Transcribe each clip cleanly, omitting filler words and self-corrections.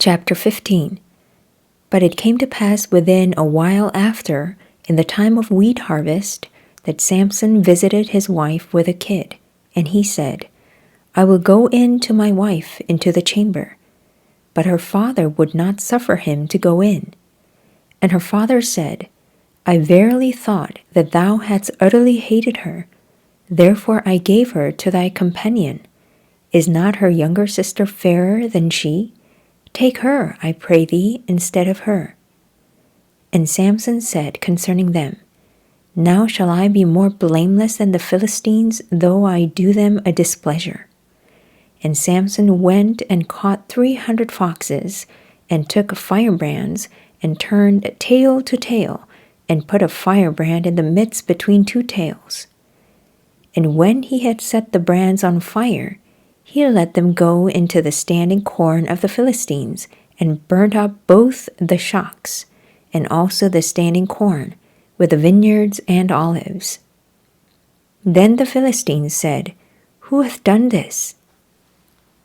Chapter 15. But it came to pass within a while after, in the time of wheat harvest, that Samson visited his wife with a kid, and he said, I will go in to my wife into the chamber. But her father would not suffer him to go in. And her father said, I verily thought that thou hadst utterly hated her. Therefore I gave her to thy companion. Is not her younger sister fairer than she? Take her, I pray thee, instead of her. And Samson said concerning them, Now shall I be more blameless than the Philistines, though I do them a displeasure. And Samson went and caught 300 foxes, and took firebrands, and turned tail to tail, and put a firebrand in the midst between two tails. And when he had set the brands on fire, he let them go into the standing corn of the Philistines, and burnt up both the shocks, and also the standing corn, with the vineyards and olives. Then the Philistines said, Who hath done this?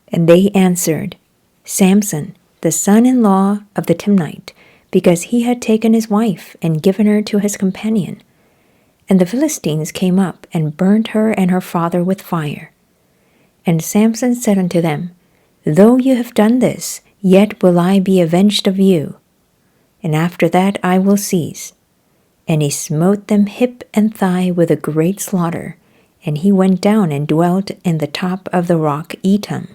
And they answered, Samson, the son-in-law of the Timnite, because he had taken his wife and given her to his companion. And the Philistines came up and burnt her and her father with fire. And Samson said unto them, Though you have done this, yet will I be avenged of you. And after that I will cease. And he smote them hip and thigh with a great slaughter, and he went down and dwelt in the top of the rock Etam.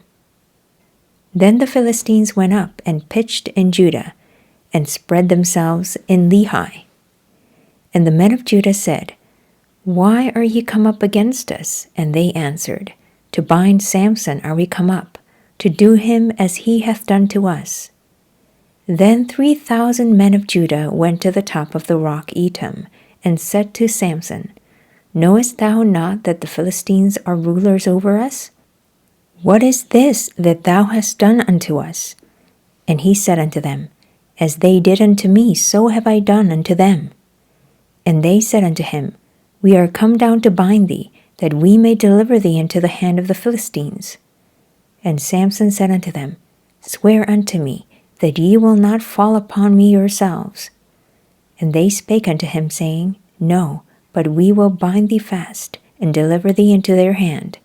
Then the Philistines went up and pitched in Judah, and spread themselves in Lehi. And the men of Judah said, Why are ye come up against us? And they answered, To bind Samson are we come up, to do him as he hath done to us. Then 3,000 men of Judah went to the top of the rock Etam, and said to Samson, Knowest thou not that the Philistines are rulers over us? What is this that thou hast done unto us? And he said unto them, As they did unto me, so have I done unto them. And they said unto him, We are come down to bind thee, that we may deliver thee into the hand of the Philistines. And Samson said unto them, Swear unto me, that ye will not fall upon me yourselves. And they spake unto him, saying, No, but we will bind thee fast, and deliver thee into their hand.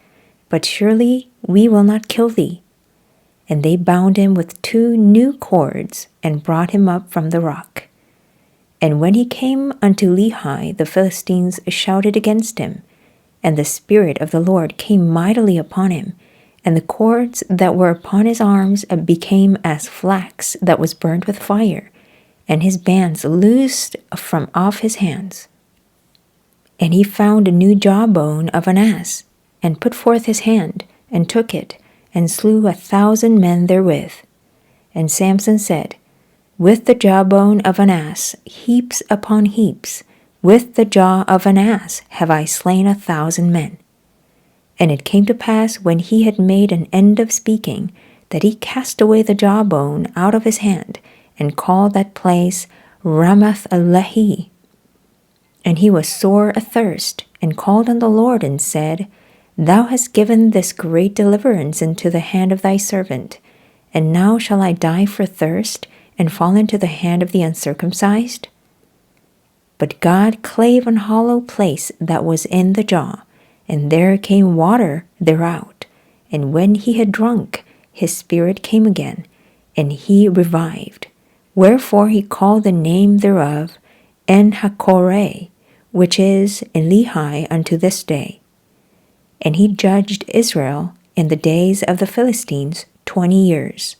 But surely we will not kill thee. And they bound him with 2 new cords, and brought him up from the rock. And when he came unto Lehi, the Philistines shouted against him, and the Spirit of the Lord came mightily upon him, and the cords that were upon his arms became as flax that was burnt with fire, and his bands loosed from off his hands. And he found a new jawbone of an ass, and put forth his hand, and took it, and slew 1,000 men therewith. And Samson said, With the jawbone of an ass, heaps upon heaps, with the jaw of an ass have I slain 1,000 men. And it came to pass, when he had made an end of speaking, that he cast away the jawbone out of his hand, and called that place Ramath-lehi. And he was sore athirst, and called on the Lord, and said, Thou hast given this great deliverance into the hand of thy servant, and now shall I die for thirst, and fall into the hand of the uncircumcised? But God clave an hollow place that was in the jaw, and there came water thereout. And when he had drunk, his spirit came again, and he revived. Wherefore he called the name thereof En-hakkore, which is in Lehi unto this day. And he judged Israel in the days of the Philistines 20 years.